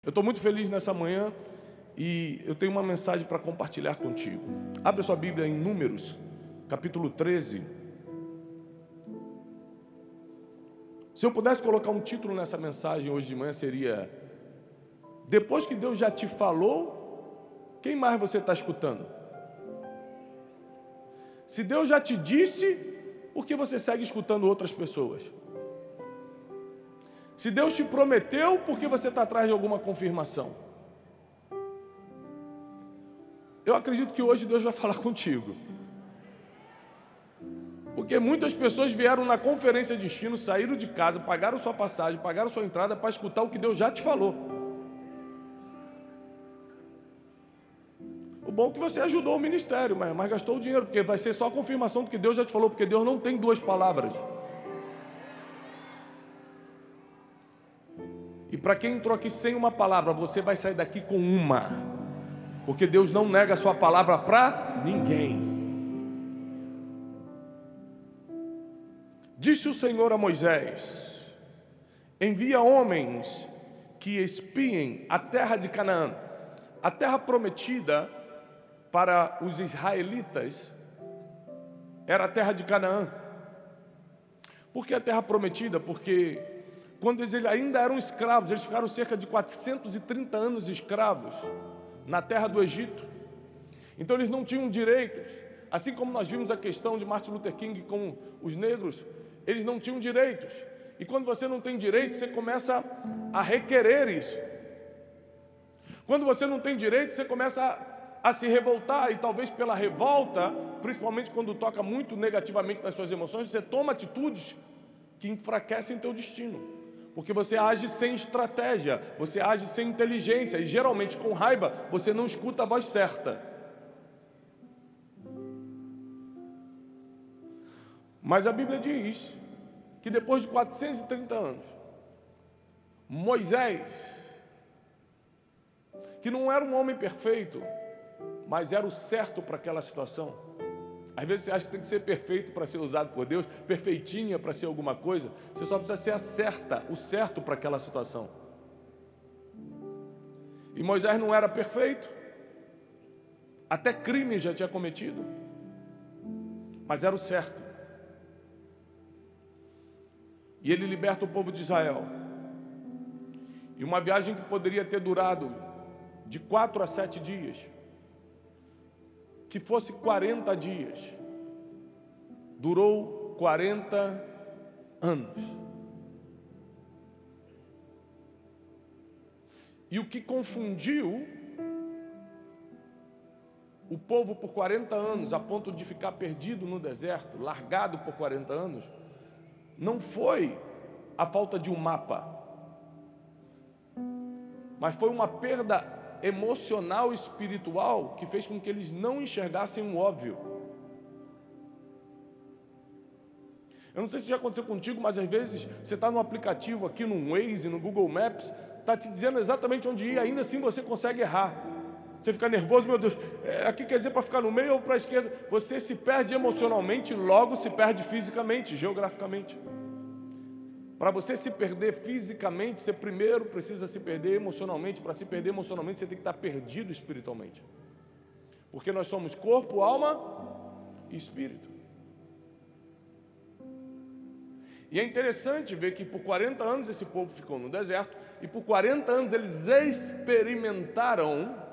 Eu estou muito feliz nessa manhã e eu tenho uma mensagem para compartilhar contigo. Abre a sua Bíblia em Números, capítulo 13. Se eu pudesse colocar um título nessa mensagem hoje de manhã, seria: depois que Deus já te falou, quem mais você está escutando? Se Deus já te disse, por que você segue escutando outras pessoas? Se Deus te prometeu, por que você está atrás de alguma confirmação? Eu acredito que hoje Deus vai falar contigo. Porque muitas pessoas vieram na conferência de destino, saíram de casa, pagaram sua passagem, pagaram sua entrada para escutar o que Deus já te falou. O bom é que você ajudou o ministério, mas gastou o dinheiro, porque vai ser só a confirmação do que Deus já te falou, porque Deus não tem duas palavras. E para quem entrou aqui sem uma palavra, você vai sair daqui com uma, porque Deus não nega a sua palavra para ninguém. Disse o Senhor a Moisés: envia homens que espiem a terra de Canaã. A terra prometida para os israelitas era a terra de Canaã. Por que a terra prometida? Porque quando eles ainda eram escravos, eles ficaram cerca de 430 anos escravos na terra do Egito. Então eles não tinham direitos. Assim como nós vimos a questão de Martin Luther King com os negros, eles não tinham direitos. E quando você não tem direitos, você começa a requerer isso. Quando você não tem direito, você começa a se revoltar, e talvez pela revolta, principalmente quando toca muito negativamente nas suas emoções, você toma atitudes que enfraquecem teu destino. Porque você age sem estratégia, você age sem inteligência, e geralmente com raiva você não escuta a voz certa. Mas a Bíblia diz que depois de 430 anos, Moisés, que não era um homem perfeito, mas era o certo para aquela situação. Às vezes você acha que tem que ser perfeito para ser usado por Deus, perfeitinha para ser alguma coisa. Você só precisa ser o certo para aquela situação. E Moisés não era perfeito, até crime já tinha cometido, mas era o certo. E ele liberta o povo de Israel. E uma viagem que poderia ter durado de 4 a 7 dias, que fosse 40 dias, durou 40 anos. E o que confundiu o povo por 40 anos, a ponto de ficar perdido no deserto, largado por 40 anos, não foi a falta de um mapa, mas foi uma perda emocional e espiritual que fez com que eles não enxergassem o óbvio. Eu não sei se já aconteceu contigo, mas às vezes você está no aplicativo aqui, no Waze, no Google Maps, está te dizendo exatamente onde ir, ainda assim você consegue errar. Você fica nervoso, meu Deus, aqui quer dizer para ficar no meio ou para a esquerda? Você se perde emocionalmente, logo se perde fisicamente, geograficamente. Para você se perder fisicamente, você primeiro precisa se perder emocionalmente. Para se perder emocionalmente, você tem que estar perdido espiritualmente. Porque nós somos corpo, alma e espírito. E é interessante ver que por 40 anos esse povo ficou no deserto, e por 40 anos eles experimentaram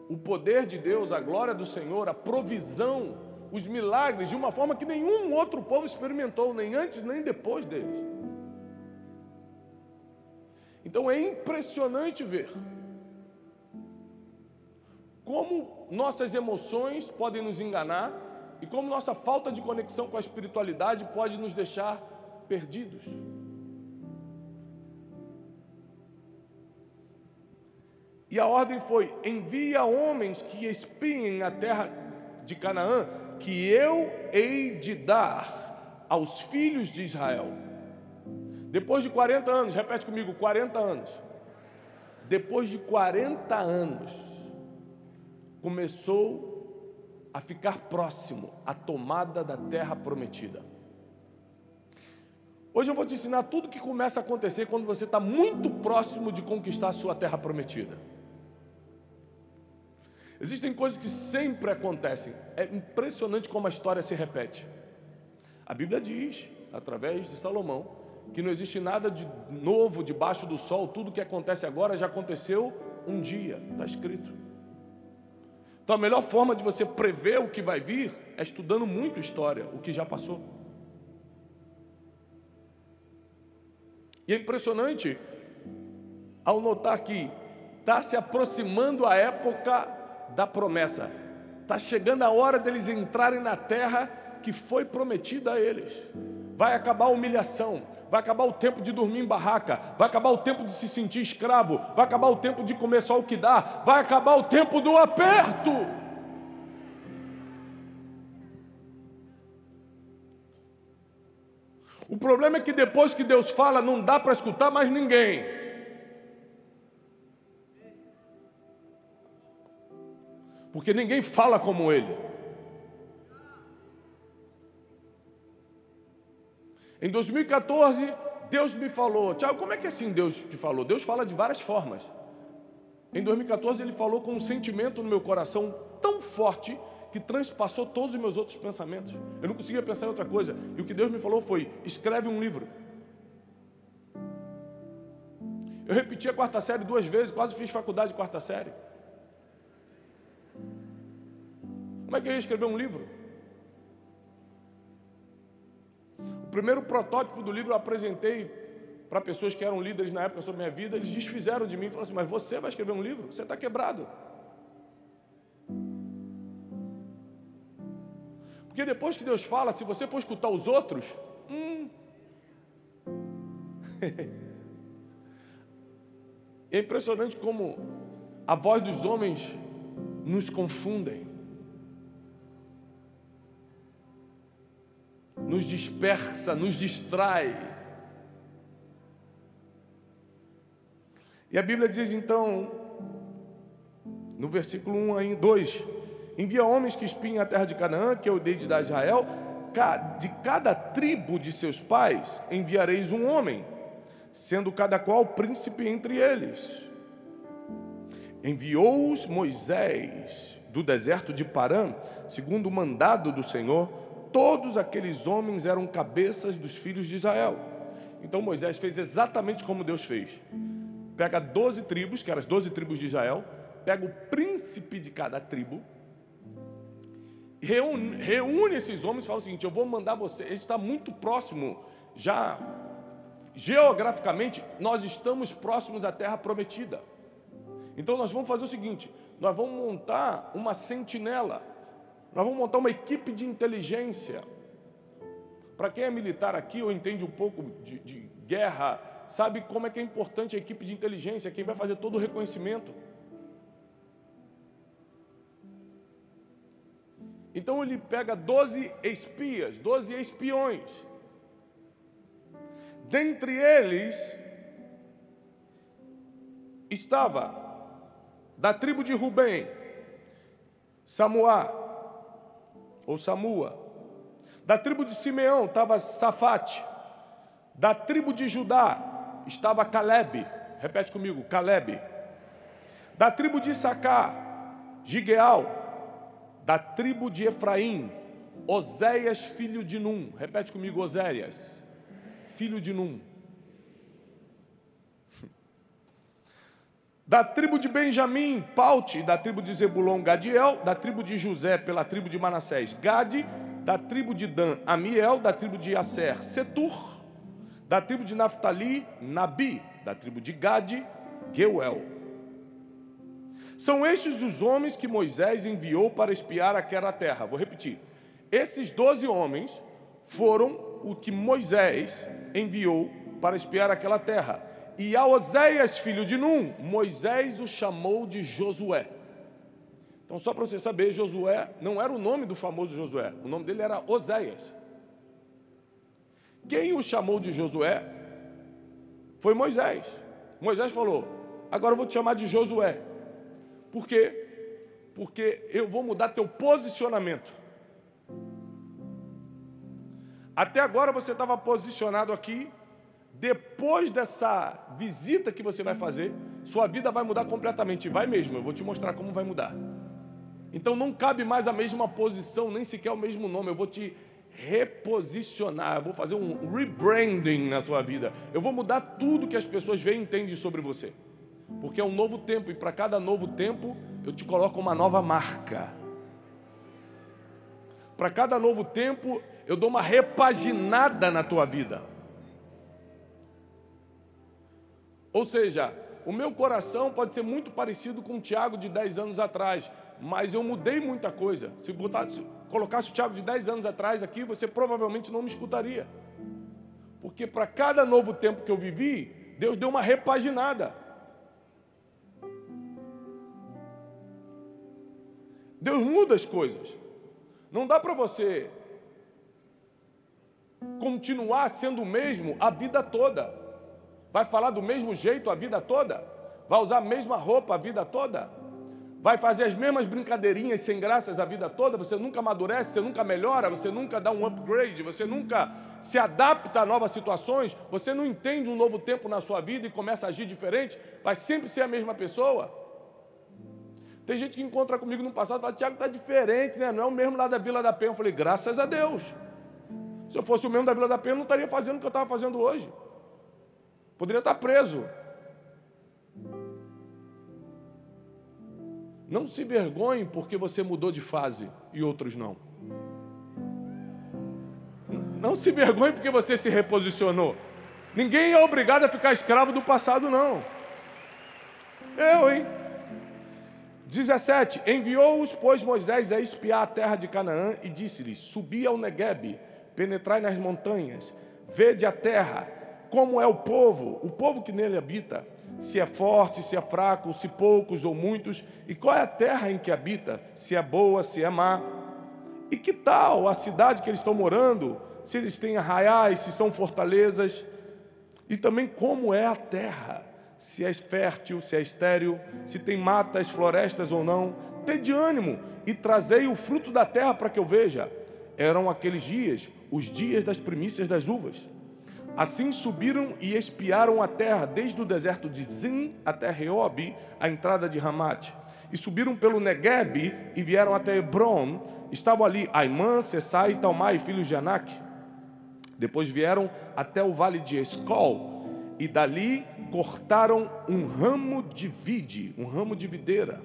o poder de Deus, a glória do Senhor, a provisão, os milagres, de uma forma que nenhum outro povo experimentou, nem antes nem depois deles. Então é impressionante ver como nossas emoções podem nos enganar e como nossa falta de conexão com a espiritualidade pode nos deixar perdidos. E a ordem foi: envia homens que espiem a terra de Canaã, que eu hei de dar aos filhos de Israel. Depois de 40 anos, repete comigo, 40 anos. Depois de 40 anos, começou a ficar próximo a tomada da terra prometida. Hoje eu vou te ensinar tudo que começa a acontecer quando você está muito próximo de conquistar a sua terra prometida. Existem coisas que sempre acontecem. É impressionante como a história se repete. A Bíblia diz, através de Salomão, que não existe nada de novo debaixo do sol. Tudo que acontece agora já aconteceu um dia, está escrito. Então a melhor forma de você prever o que vai vir é estudando muito história, o que já passou. E é impressionante ao notar que está se aproximando a época da promessa. Está chegando a hora deles entrarem na terra que foi prometida a eles. Vai acabar a humilhação, vai acabar o tempo de dormir em barraca, vai acabar o tempo de se sentir escravo, vai acabar o tempo de comer só o que dá, vai acabar o tempo do aperto. O problema é que depois que Deus fala, não dá para escutar mais ninguém. Porque ninguém fala como Ele. Em 2014, Deus me falou. Tiago, como é que é assim Deus te falou? Deus fala de várias formas. Em 2014, Ele falou com um sentimento no meu coração tão forte que transpassou todos os meus outros pensamentos. Eu não conseguia pensar em outra coisa. E o que Deus me falou foi: escreve um livro. Eu repeti a quarta série 2 vezes, quase fiz faculdade de quarta série. Como é que eu ia escrever um livro? O primeiro protótipo do livro eu apresentei para pessoas que eram líderes na época sobre minha vida. Eles desfizeram de mim e falaram assim: mas você vai escrever um livro? Você está quebrado. Porque depois que Deus fala, se você for escutar os outros, é impressionante como a voz dos homens nos confundem, nos dispersa, nos distrai. E a Bíblia diz então, no versículo 1 2, envia homens que espiem a terra de Canaã, que eu dei de dar a Israel, de cada tribo de seus pais enviareis um homem, sendo cada qual príncipe entre eles. Enviou-os Moisés do deserto de Parã, segundo o mandado do Senhor. Todos aqueles homens eram cabeças dos filhos de Israel. Então Moisés fez exatamente como Deus fez. Pega 12 tribos, que eram as 12 tribos de Israel, pega o príncipe de cada tribo, reúne esses homens e fala o seguinte: eu vou mandar você. Ele está muito próximo, já geograficamente, nós estamos próximos à terra prometida. Então nós vamos fazer o seguinte: nós vamos montar uma sentinela, nós vamos montar uma equipe de inteligência. Para quem é militar aqui ou entende um pouco de guerra, sabe como é que é importante a equipe de inteligência, quem vai fazer todo o reconhecimento. Então ele pega 12 espias, 12 espiões. Dentre eles estava da tribo de Rubem, Samua. Da tribo de Simeão estava Safate. Da tribo de Judá estava Calebe. Repete comigo, Calebe. Da tribo de Issacar, Gigeal. Da tribo de Efraim, Oséias, filho de Num. Repete comigo, Oséias, filho de Num. Da tribo de Benjamim, Paute. Da tribo de Zebulon, Gadiel. Da tribo de José, pela tribo de Manassés, Gade. Da tribo de Dan, Amiel. Da tribo de Aser, Setur. Da tribo de Naftali, Nabi. Da tribo de Gade, Geuel. São estes os homens que Moisés enviou para espiar aquela terra. Vou repetir. Esses 12 homens foram o que Moisés enviou para espiar aquela terra. E a Oséias, filho de Num, Moisés o chamou de Josué. Então, só para você saber, Josué não era o nome do famoso Josué. O nome dele era Oséias. Quem o chamou de Josué foi Moisés. Moisés falou: agora eu vou te chamar de Josué. Por quê? Porque eu vou mudar teu posicionamento. Até agora você estava posicionado aqui. Depois dessa visita que você vai fazer, sua vida vai mudar completamente. Vai mesmo, eu vou te mostrar como vai mudar. Então não cabe mais a mesma posição, nem sequer o mesmo nome. Eu vou te reposicionar, eu vou fazer um rebranding na tua vida. Eu vou mudar tudo que as pessoas veem e entendem sobre você. Porque é um novo tempo, e para cada novo tempo, eu te coloco uma nova marca. Para cada novo tempo, eu dou uma repaginada na tua vida. Ou seja, o meu coração pode ser muito parecido com o Tiago de 10 anos atrás, mas eu mudei muita coisa. Se colocasse o Tiago de 10 anos atrás aqui, você provavelmente não me escutaria. Porque para cada novo tempo que eu vivi, Deus deu uma repaginada. Deus muda as coisas. Não dá para você continuar sendo o mesmo a vida toda. Vai falar do mesmo jeito a vida toda? Vai usar a mesma roupa a vida toda? Vai fazer as mesmas brincadeirinhas sem graças a vida toda? Você nunca amadurece, você nunca melhora, você nunca dá um upgrade, você nunca se adapta a novas situações, você não entende um novo tempo na sua vida e começa a agir diferente, vai sempre ser a mesma pessoa. Tem gente que encontra comigo no passado e fala: Tiago, está diferente, né? Não é o mesmo lá da Vila da Penha. Eu falei: graças a Deus. Se eu fosse o mesmo da Vila da Penha, eu não estaria fazendo o que eu estava fazendo hoje. Poderia estar preso. Não se vergonhe porque você mudou de fase e outros não. Não se vergonhe porque você se reposicionou. Ninguém é obrigado a ficar escravo do passado, não. Eu, hein? 17. Enviou-os, pois, Moisés a espiar a terra de Canaã e disse-lhes: subi ao Neguebe, penetrai nas montanhas, vede a terra, como é o povo que nele habita, se é forte, se é fraco, se poucos ou muitos, e qual é a terra em que habita, se é boa, se é má, e que tal a cidade que eles estão morando, se eles têm arraiais, se são fortalezas, e também como é a terra, se é fértil, se é estéril, se tem matas, florestas ou não. Tede ânimo e trazei o fruto da terra para que eu veja. Eram aqueles dias, os dias das primícias das uvas. Assim subiram e espiaram a terra, desde o deserto de Zin até Reob, a entrada de Ramate. E subiram pelo Neguebe e vieram até Hebron. Estavam ali Aimã, Sessai, Talmai, filhos de Anak. Depois vieram até o vale de Escol, e dali cortaram um ramo de vide, um ramo de videira,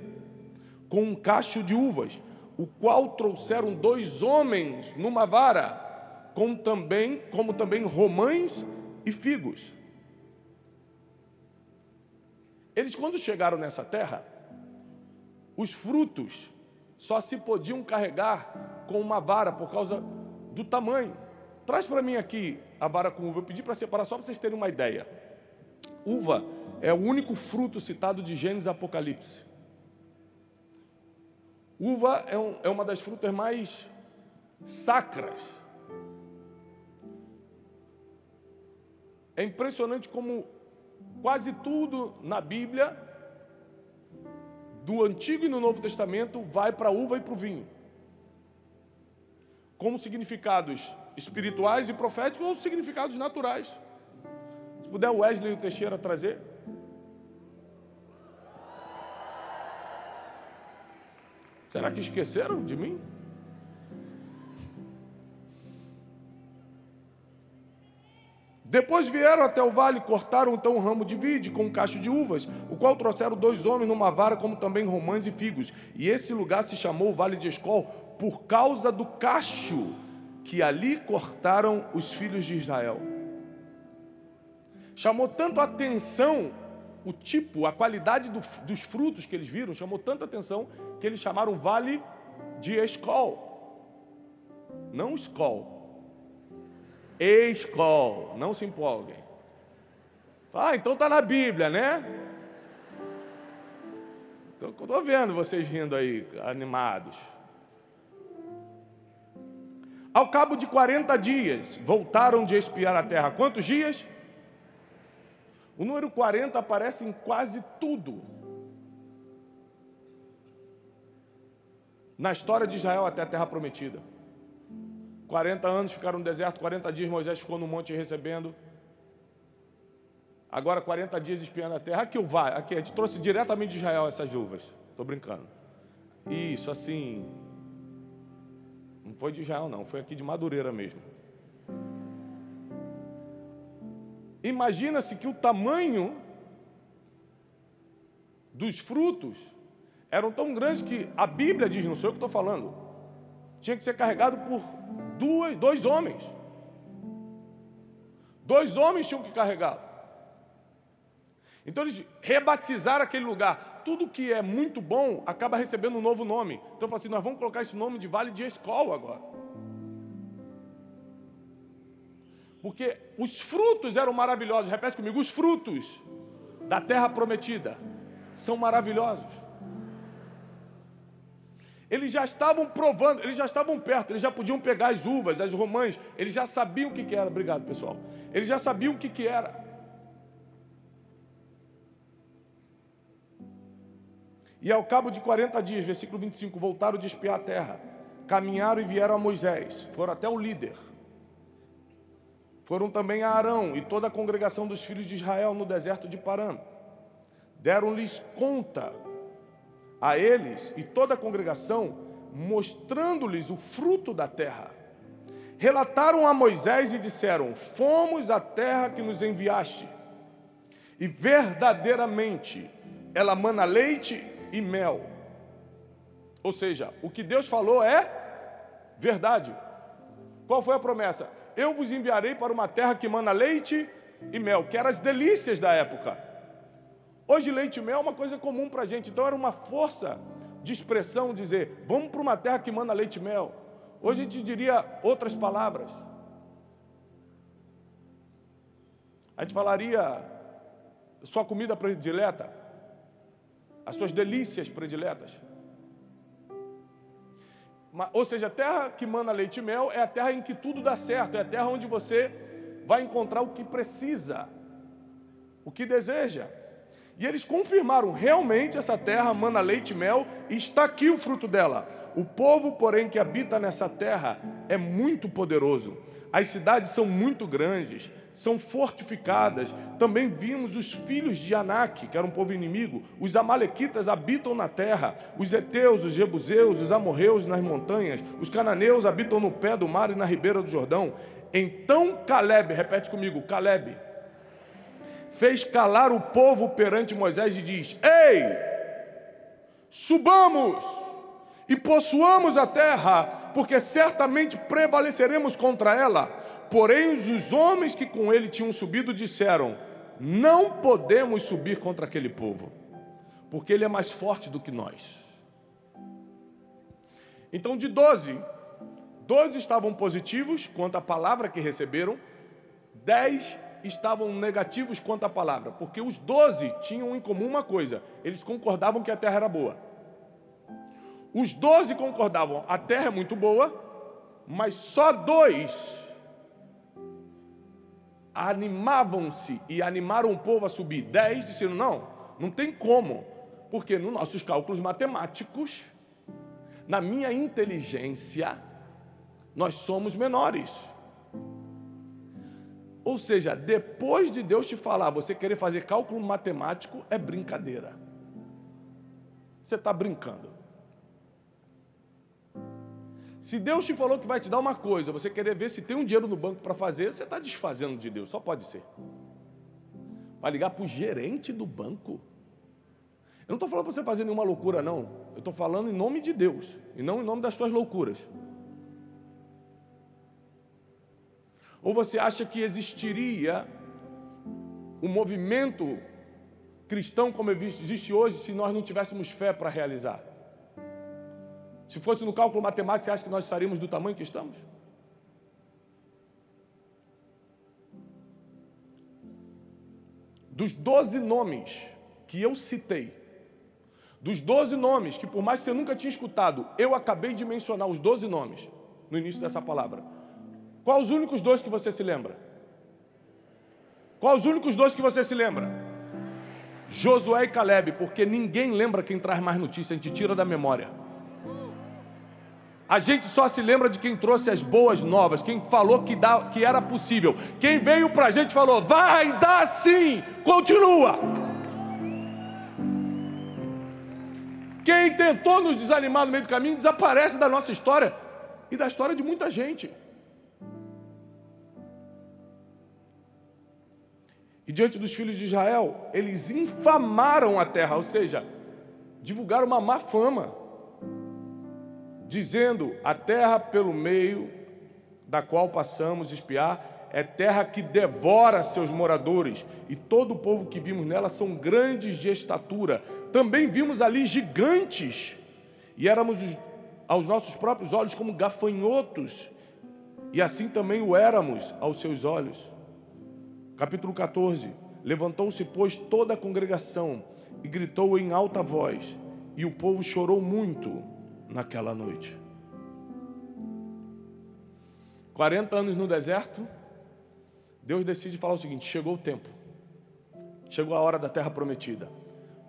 com um cacho de uvas, o qual trouxeram 2 homens numa vara, como também romães e figos. Eles, quando chegaram nessa terra, os frutos só se podiam carregar com uma vara por causa do tamanho. Traz para mim aqui a vara com uva. Eu pedi para separar só para vocês terem uma ideia. Uva é o único fruto citado de Gênesis e Apocalipse. Uva é uma das frutas mais sacras. É impressionante como quase tudo na Bíblia, do Antigo e no Novo Testamento, vai para a uva e para o vinho. Como significados espirituais e proféticos ou significados naturais. Se puder o Wesley e o Teixeira trazer. Será que esqueceram de mim? Depois vieram até o vale, cortaram então um ramo de vide com um cacho de uvas, o qual trouxeram 2 homens numa vara, como também romães e figos. E esse lugar se chamou o Vale de Escol, por causa do cacho que ali cortaram os filhos de Israel. Chamou tanto a atenção o tipo, a qualidade dos frutos que eles viram, chamou tanta atenção que eles chamaram o Vale de Escol. Não Escol. Escol, não se empolguem. Ah, então está na Bíblia, né? Estou vendo vocês rindo aí, animados. Ao cabo de 40 dias, voltaram de espiar a terra. Quantos dias? O número 40 aparece em quase tudo na história de Israel até a terra prometida. 40 anos ficaram no deserto, 40 dias Moisés ficou no monte recebendo. Agora 40 dias espiando a terra. Aqui o vai, aqui a gente trouxe diretamente de Israel essas uvas. Estou brincando. Isso, assim, não foi de Israel não, foi aqui de Madureira mesmo. Imagina-se que o tamanho dos frutos eram tão grandes que a Bíblia diz, não sou eu que estou falando, tinha que ser carregado por dois homens. 2 homens tinham que carregá-lo. Então eles rebatizaram aquele lugar. Tudo que é muito bom acaba recebendo um novo nome. Então eu falo assim, nós vamos colocar esse nome de Vale de Escol agora. Porque os frutos eram maravilhosos. Repete comigo, os frutos da terra prometida são maravilhosos. Eles já estavam provando, eles já estavam perto, eles já podiam pegar as uvas, as romãs, eles já sabiam o que era. Obrigado, pessoal. Eles já sabiam o que era. E ao cabo de 40 dias, versículo 25, voltaram de espiar a terra, caminharam e vieram a Moisés, foram até o líder. Foram também a Arão e toda a congregação dos filhos de Israel no deserto de Parã. Deram-lhes conta a eles e toda a congregação, mostrando-lhes o fruto da terra. Relataram a Moisés e disseram, fomos à terra que nos enviaste, e verdadeiramente ela mana leite e mel. Ou seja, o que Deus falou é verdade. Qual foi a promessa? Eu vos enviarei para uma terra que mana leite e mel, que eram as delícias da época. Hoje leite e mel é uma coisa comum para a gente, então era uma força de expressão dizer, vamos para uma terra que mana leite e mel. Hoje a gente diria outras palavras. A gente falaria sua comida predileta, as suas delícias prediletas. Ou seja, a terra que mana leite e mel é a terra em que tudo dá certo, é a terra onde você vai encontrar o que precisa, o que deseja. E eles confirmaram, realmente essa terra mana leite e mel, e está aqui o fruto dela. O povo, porém, que habita nessa terra é muito poderoso. As cidades são muito grandes, são fortificadas. Também vimos os filhos de Anak, que era um povo inimigo. Os amalequitas habitam na terra. Os heteus, os jebuseus, os amorreus nas montanhas. Os cananeus habitam no pé do mar e na ribeira do Jordão. Então Calebe, repete comigo, Calebe, fez calar o povo perante Moisés e diz, ei, subamos e possuamos a terra, porque certamente prevaleceremos contra ela. Porém, os homens que com ele tinham subido disseram, não podemos subir contra aquele povo, porque ele é mais forte do que nós. Então, de 12 estavam positivos quanto à palavra que receberam, 10 estavam negativos quanto à palavra, porque os 12 tinham em comum uma coisa, eles concordavam que a terra era boa. Os 12 concordavam, a terra é muito boa, mas só 2 animavam-se e animaram o povo a subir. 10 disseram, não tem como, porque nos nossos cálculos matemáticos, na minha inteligência, nós somos menores. Ou seja, depois de Deus te falar, você querer fazer cálculo matemático é brincadeira. Você está brincando. Se Deus te falou que vai te dar uma coisa, você querer ver se tem um dinheiro no banco para fazer, você está desfazendo de Deus, só pode ser. Vai ligar para o gerente do banco? Eu não estou falando para você fazer nenhuma loucura, não. Eu estou falando em nome de Deus, e não em nome das suas loucuras. Ou você acha que existiria um movimento cristão como existe hoje se nós não tivéssemos fé para realizar? Se fosse no cálculo matemático, você acha que nós estaríamos do tamanho que estamos? Dos 12 nomes que eu citei, dos 12 nomes que por mais que você nunca tinha escutado, eu acabei de mencionar os 12 nomes no início dessa palavra. Quais os únicos 2 que você se lembra? Quais os únicos 2 que você se lembra? Josué e Calebe, porque ninguém lembra quem traz mais notícia, a gente tira da memória. A gente só se lembra de quem trouxe as boas novas, quem falou que era possível. Quem veio para a gente e falou, vai dar sim, continua. Quem tentou nos desanimar no meio do caminho desaparece da nossa história e da história de muita gente. E diante dos filhos de Israel, eles infamaram a terra, ou seja, divulgaram uma má fama, dizendo, a terra pelo meio da qual passamos espiar, é terra que devora seus moradores, e todo o povo que vimos nela são grandes de estatura. Também vimos ali gigantes, e éramos aos nossos próprios olhos como gafanhotos, e assim também o éramos aos seus olhos. Capítulo 14. Levantou-se, pois, toda a congregação e gritou em alta voz, e o povo chorou muito naquela noite. 40 anos no deserto, Deus decide falar o seguinte, chegou o tempo, chegou a hora da terra prometida.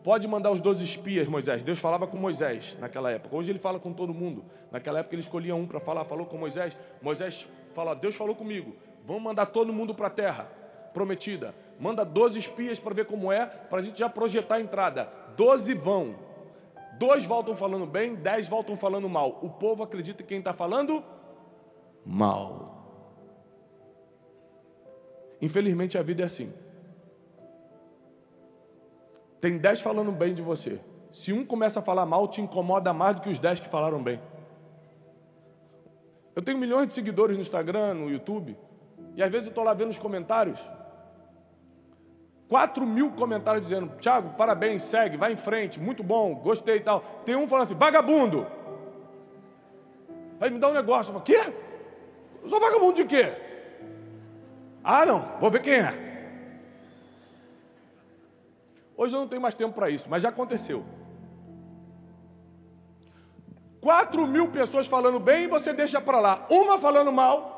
Pode mandar os 12 espias, Moisés. Deus falava com Moisés naquela época. Hoje ele fala com todo mundo. Naquela época ele escolhia um para falar, falou com Moisés. Moisés fala, Deus falou comigo, vamos mandar todo mundo para a terra prometida. Manda 12 espias para ver como é, para a gente já projetar a entrada. 12 vão. 2 voltam falando bem, 10 voltam falando mal. O povo acredita em quem está falando mal. Infelizmente a vida é assim. Tem 10 falando bem de você. Se um começa a falar mal, te incomoda mais do que os 10 que falaram bem. Eu tenho milhões de seguidores no Instagram, no YouTube, e às vezes eu estou lá vendo os comentários. 4.000 comentários dizendo, Thiago, parabéns, segue, vai em frente, muito bom, gostei e tal. Tem um falando assim, vagabundo. Aí me dá um negócio, eu falo, quê? Eu sou vagabundo de quê? Ah, não, vou ver quem é. Hoje eu não tenho mais tempo para isso, mas já aconteceu. 4.000 pessoas falando bem e você deixa para lá. Uma falando mal.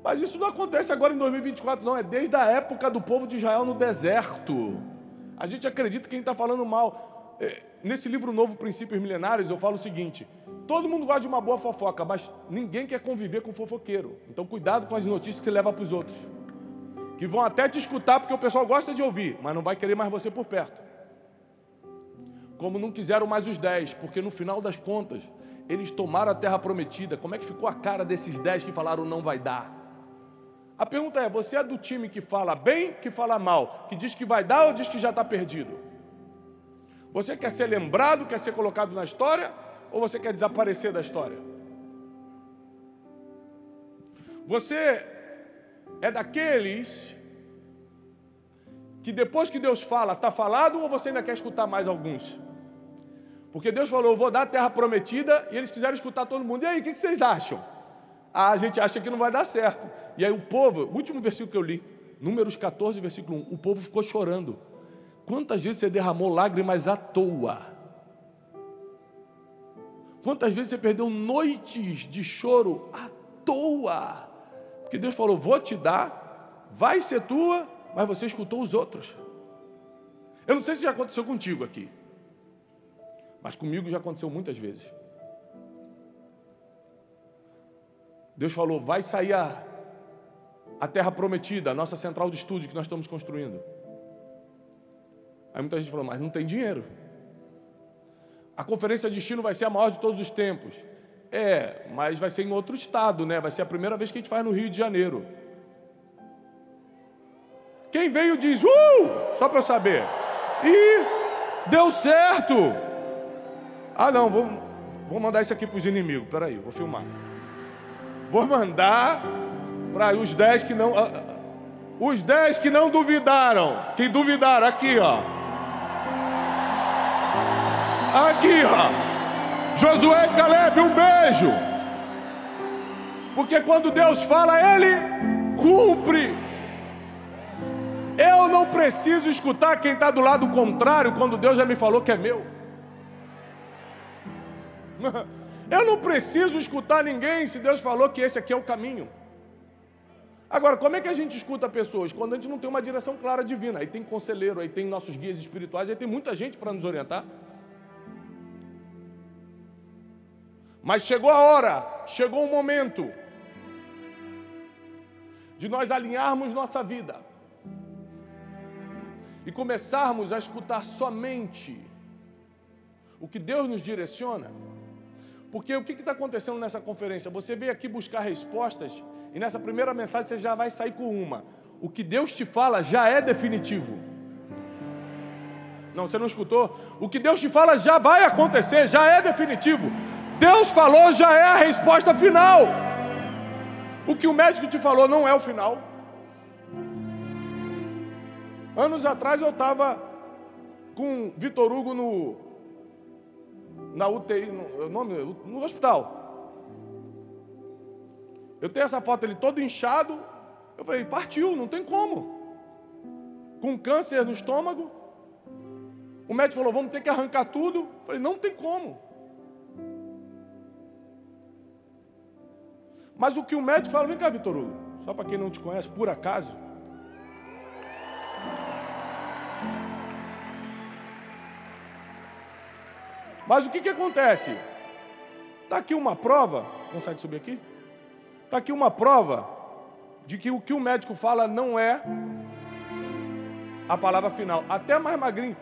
Mas isso não acontece agora em 2024, não. É desde a época do povo de Israel no deserto. A gente acredita que quem está falando mal. Nesse livro novo, Princípios Milenários, eu falo o seguinte. Todo mundo gosta de uma boa fofoca, mas ninguém quer conviver com fofoqueiro. Então cuidado com as notícias que você leva para os outros. Que vão até te escutar porque o pessoal gosta de ouvir, mas não vai querer mais você por perto. Como não quiseram mais os 10, porque no final das contas, eles tomaram a terra prometida. Como é que ficou a cara desses 10 que falaram não vai dar? A pergunta é, você é do time que fala bem, que fala mal? Que diz que vai dar ou diz que já está perdido? Você quer ser lembrado, quer ser colocado na história? Ou você quer desaparecer da história? Você é daqueles que depois que Deus fala, está falado, ou você ainda quer escutar mais alguns? Porque Deus falou, eu vou dar a terra prometida, e eles quiseram escutar todo mundo. E aí, o que vocês acham? Ah, a gente acha que não vai dar certo. E aí o povo, o último versículo que eu li, Números 14, versículo 1, o povo ficou chorando. Quantas vezes você derramou lágrimas à toa? Quantas vezes você perdeu noites de choro à toa? Porque Deus falou, vou te dar, vai ser tua, mas você escutou os outros. Eu não sei se já aconteceu contigo aqui, mas comigo já aconteceu muitas vezes. Deus falou, vai sair a terra prometida, a nossa central de estúdio que nós estamos construindo. Aí muita gente falou, mas não tem dinheiro. A conferência de destino vai ser a maior de todos os tempos. Mas vai ser em outro estado, né? Vai ser a primeira vez que a gente faz no Rio de Janeiro. Quem veio diz, só para eu saber. E deu certo. Ah, não, vou mandar isso aqui para os inimigos. Espera aí, vou filmar. Vou mandar para os 10 que não... Os 10 que não duvidaram. Que duvidaram, aqui, ó. Aqui, ó. Josué e Caleb, um beijo. Porque quando Deus fala, Ele cumpre. Eu não preciso escutar quem está do lado contrário quando Deus já me falou que é meu. Eu não preciso escutar ninguém se Deus falou que esse aqui é o caminho. Agora, como é que a gente escuta pessoas? Quando a gente não tem uma direção clara divina. Aí tem conselheiro, aí tem nossos guias espirituais, aí tem muita gente para nos orientar. Mas chegou a hora, chegou o momento de nós alinharmos nossa vida e começarmos a escutar somente o que Deus nos direciona. Porque o que está acontecendo nessa conferência? Você veio aqui buscar respostas e nessa primeira mensagem você já vai sair com uma. O que Deus te fala já é definitivo. Não, você não escutou? O que Deus te fala já vai acontecer, já é definitivo. Deus falou, já é a resposta final. O que o médico te falou não é o final. Anos atrás eu estava com o Vitor Hugo na UTI, no hospital. Eu tenho essa foto, ele todo inchado. Eu falei, partiu, não tem como. Com câncer no estômago. O médico falou, vamos ter que arrancar tudo. Eu falei, não tem como. Mas o que o médico fala, vem cá, Vitor Hugo, só para quem não te conhece, por acaso. Mas o que acontece? Está aqui uma prova, consegue subir aqui? Está aqui uma prova de que o que o médico fala não é a palavra final. Até mais magrinho.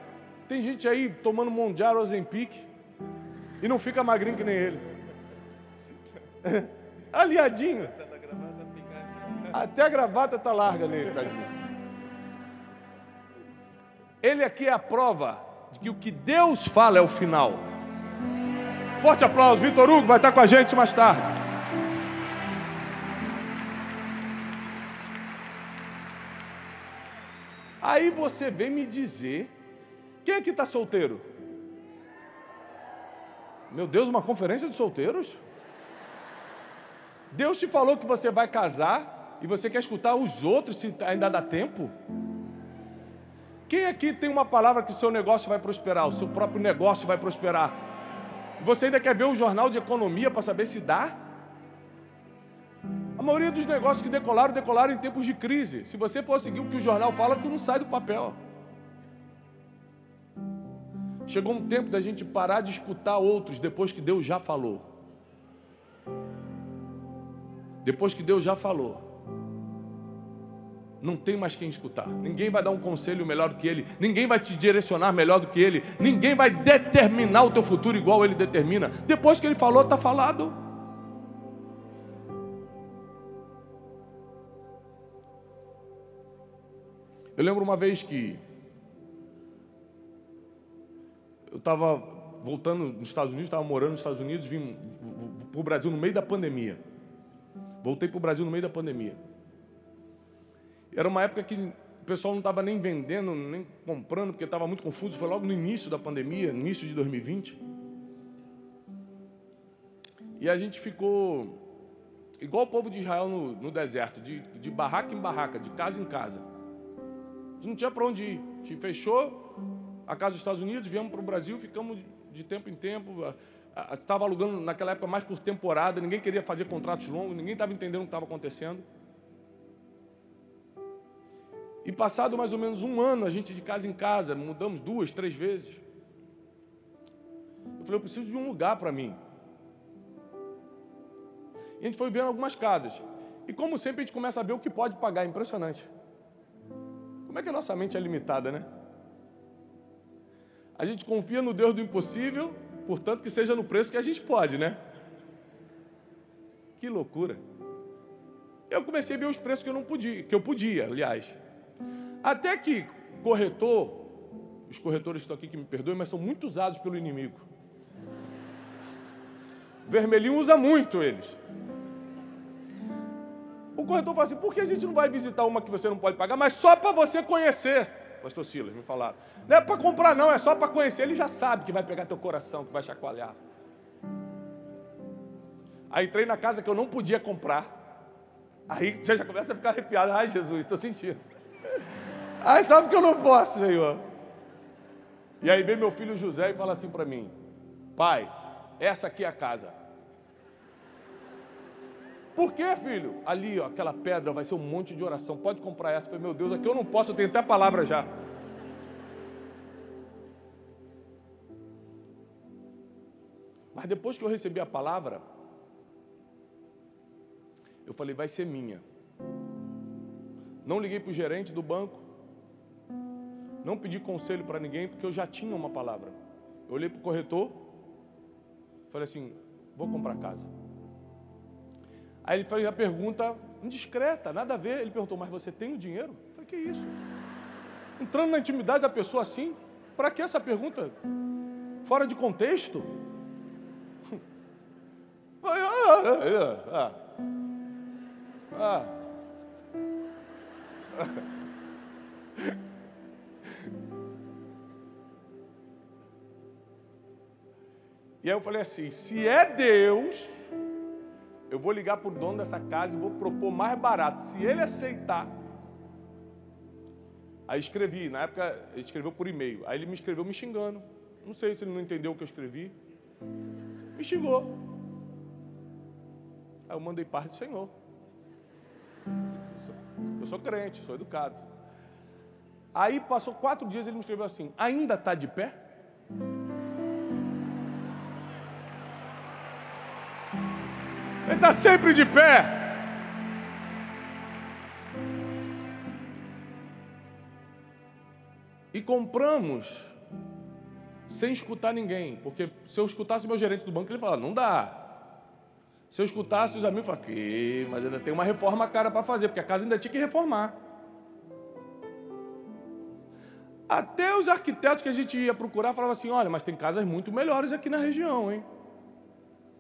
Tem gente aí tomando Mondial Ozempic e não fica magrinho que nem ele. Aliadinho. Até a gravata está larga nele, tadinho. Ele aqui é a prova de que o que Deus fala é o final. Forte aplauso, Vitor Hugo vai estar com a gente mais tarde. Aí você vem me dizer, quem aqui está solteiro? Meu Deus, uma conferência de solteiros? Deus te falou que você vai casar e você quer escutar os outros se ainda dá tempo? Quem aqui tem uma palavra que o seu negócio vai prosperar, o seu próprio negócio vai prosperar? Você ainda quer ver o jornal de economia para saber se dá? A maioria dos negócios que decolaram em tempos de crise. Se você for seguir o que o jornal fala, tu não sai do papel. Chegou um tempo da gente parar de escutar outros depois que Deus já falou. Depois que Deus já falou, não tem mais quem escutar. Ninguém vai dar um conselho melhor do que ele. Ninguém vai te direcionar melhor do que ele. Ninguém vai determinar o teu futuro igual ele determina. Depois que ele falou, está falado. Eu lembro uma vez que eu estava voltando nos Estados Unidos, estava morando nos Estados Unidos, vim para o Brasil no meio da pandemia. Voltei para o Brasil no meio da pandemia. Era uma época que o pessoal não estava nem vendendo, nem comprando, porque estava muito confuso. Foi logo no início da pandemia, no início de 2020. E a gente ficou igual o povo de Israel no deserto, de barraca em barraca, de casa em casa. A gente não tinha para onde ir. A gente fechou a casa dos Estados Unidos, viemos para o Brasil, ficamos de tempo em tempo. Estava alugando naquela época mais por temporada, ninguém queria fazer contratos longos, ninguém estava entendendo o que estava acontecendo. E passado mais ou menos um ano, a gente de casa em casa, mudamos 2, 3 vezes. Eu falei, eu preciso de um lugar para mim. E a gente foi vendo algumas casas. E como sempre, a gente começa a ver o que pode pagar, impressionante. Como é que a nossa mente é limitada, né? A gente confia no Deus do impossível, portanto que seja no preço que a gente pode, né? Que loucura. Eu comecei a ver os preços que eu podia, aliás. Até que os corretores estão aqui que me perdoem, mas são muito usados pelo inimigo. Vermelhinho usa muito eles. O corretor fala assim, por que a gente não vai visitar uma que você não pode pagar, mas só para você conhecer? Pastor Silas, me falaram. Não é para comprar não, é só para conhecer. Ele já sabe que vai pegar teu coração, que vai chacoalhar. Aí entrei na casa que eu não podia comprar. Aí você já começa a ficar arrepiado. Ai, Jesus, estou sentindo. Ai, sabe que eu não posso, Senhor. E aí vem meu filho José e fala assim para mim, pai, essa aqui é a casa. Por quê, filho? Ali, ó, aquela pedra vai ser um monte de oração. Pode comprar essa. Eu falei, meu Deus, aqui eu não posso, eu tenho até a palavra já. Mas depois que eu recebi a palavra, eu falei, vai ser minha. Não liguei para o gerente do banco, não pedi conselho para ninguém, porque eu já tinha uma palavra. Eu olhei para o corretor, falei assim, vou comprar casa. Aí ele fez a pergunta indiscreta, nada a ver. Ele perguntou, mas você tem o dinheiro? Eu falei, que isso? Entrando na intimidade da pessoa assim, para que essa pergunta? Fora de contexto? E aí eu falei assim, se é Deus, eu vou ligar para o dono dessa casa e vou propor mais barato. Se ele aceitar... Aí escrevi, na época ele escreveu por e-mail. Aí ele me escreveu me xingando. Não sei se ele não entendeu o que eu escrevi. Me xingou. Aí eu mandei paz do Senhor. Eu sou crente, sou educado. Aí passou 4 dias, ele me escreveu assim, ainda está de pé? Ele está sempre de pé. E compramos sem escutar ninguém. Porque se eu escutasse meu gerente do banco, ele falava, não dá. Se eu escutasse os amigos, eu falava, mas ainda tem uma reforma cara para fazer, porque a casa ainda tinha que reformar. Até os arquitetos que a gente ia procurar falavam assim, olha, mas tem casas muito melhores aqui na região, hein?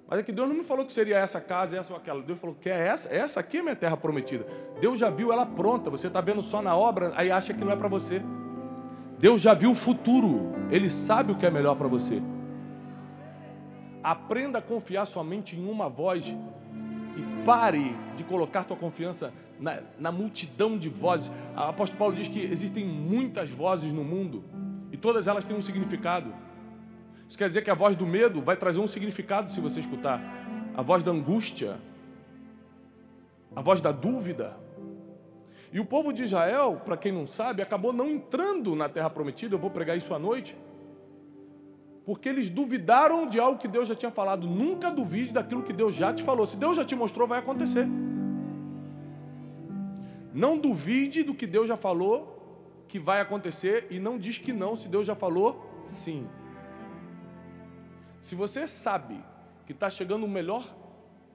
Mas é que Deus não me falou que seria essa casa, essa ou aquela. Deus falou que é essa aqui é minha terra prometida. Deus já viu ela pronta, você está vendo só na obra, aí acha que não é para você. Deus já viu o futuro, Ele sabe o que é melhor para você. Aprenda a confiar somente em uma voz e pare de colocar tua confiança na multidão de vozes. O apóstolo Paulo diz que existem muitas vozes no mundo e todas elas têm um significado. Isso quer dizer que a voz do medo vai trazer um significado se você escutar. A voz da angústia, a voz da dúvida. E o povo de Israel, para quem não sabe, acabou não entrando na terra prometida, eu vou pregar isso à noite, porque eles duvidaram de algo que Deus já tinha falado. Nunca duvide daquilo que Deus já te falou. Se Deus já te mostrou, vai acontecer. Não duvide do que Deus já falou que vai acontecer e não diz que não, se Deus já falou, sim. Se você sabe que está chegando o melhor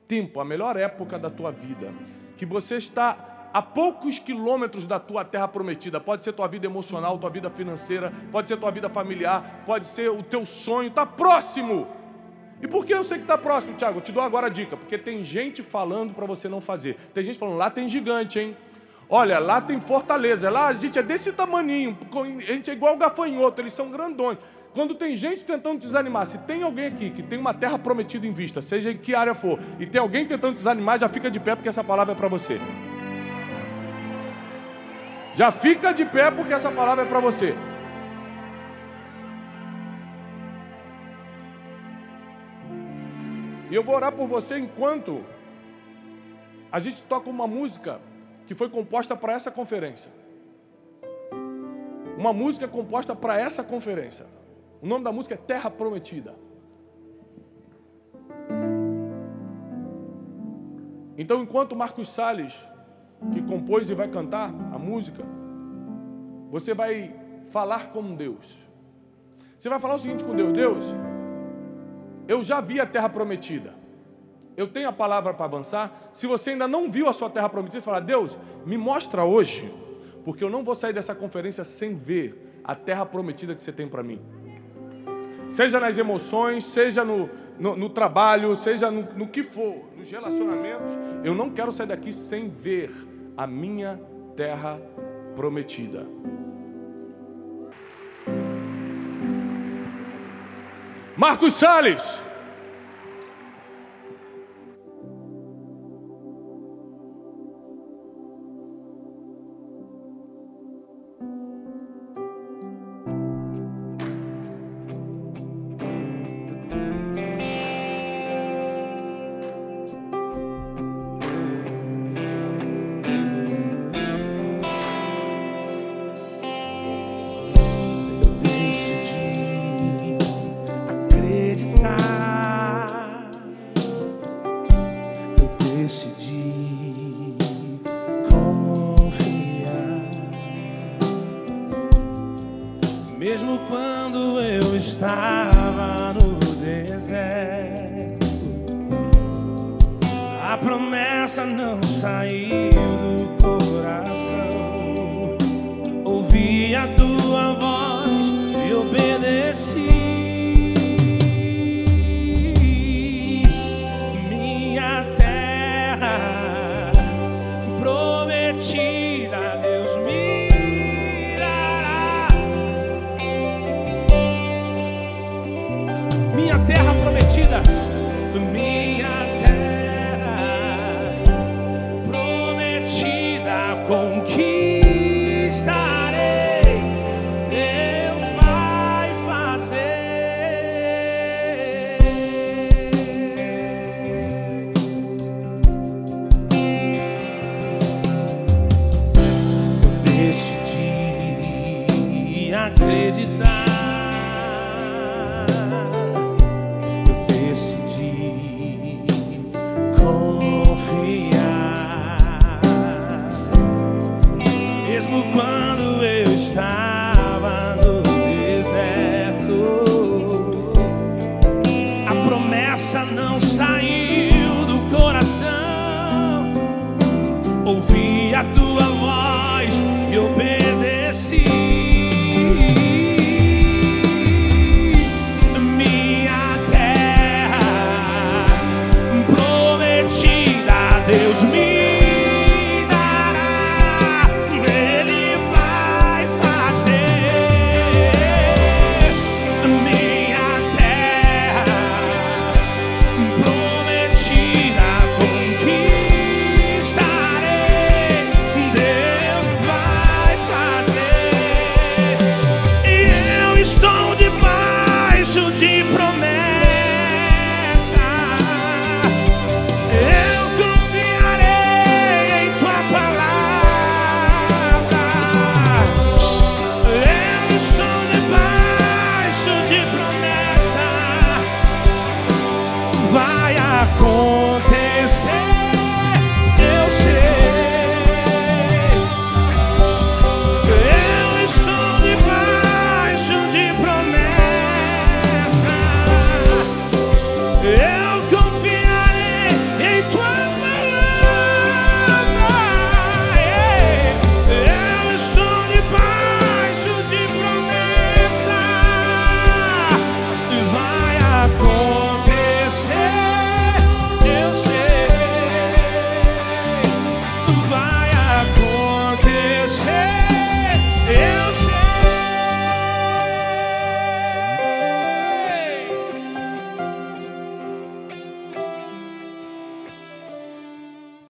tempo, a melhor época da tua vida, que você está a poucos quilômetros da tua terra prometida, pode ser tua vida emocional, tua vida financeira, pode ser tua vida familiar, pode ser o teu sonho, está próximo. E por que eu sei que está próximo, Tiago? Eu te dou agora a dica, porque tem gente falando para você não fazer. Tem gente falando, lá tem gigante, hein? Olha, lá tem fortaleza, lá a gente é desse tamaninho, a gente é igual gafanhoto, eles são grandões. Quando tem gente tentando te desanimar, se tem alguém aqui que tem uma terra prometida em vista, seja em que área for, e tem alguém tentando te desanimar, já fica de pé, porque essa palavra é para você. Já fica de pé, porque essa palavra é para você. E eu vou orar por você enquanto a gente toca uma música que foi composta para essa conferência. Uma música composta para essa conferência. O nome da música é Terra Prometida. Então, enquanto Marcos Salles, que compôs e vai cantar a música, você vai falar com Deus. Você vai falar o seguinte com Deus: Deus, eu já vi a terra prometida, eu tenho a palavra para avançar. Se você ainda não viu a sua terra prometida, você fala: Deus, me mostra hoje, porque eu não vou sair dessa conferência sem ver a terra prometida que você tem para mim. Seja nas emoções, seja no trabalho, seja no que for, nos relacionamentos, eu não quero sair daqui sem ver a minha terra prometida. Marcos Salles. Acreditar Mesmo quando eu estava no deserto, a promessa não saiu do coração. Ouvi a tua voz e obedeci. Minha terra prometida, Deus me dará. Minha terra prometida, minha terra prometida, conquistarei. Deus vai fazer. Eu decidi acreditar. Mesmo quando eu estava no deserto, a promessa não saiu do coração. Ouvi a tua voz e obedeci. Minha terra prometida, Deus me de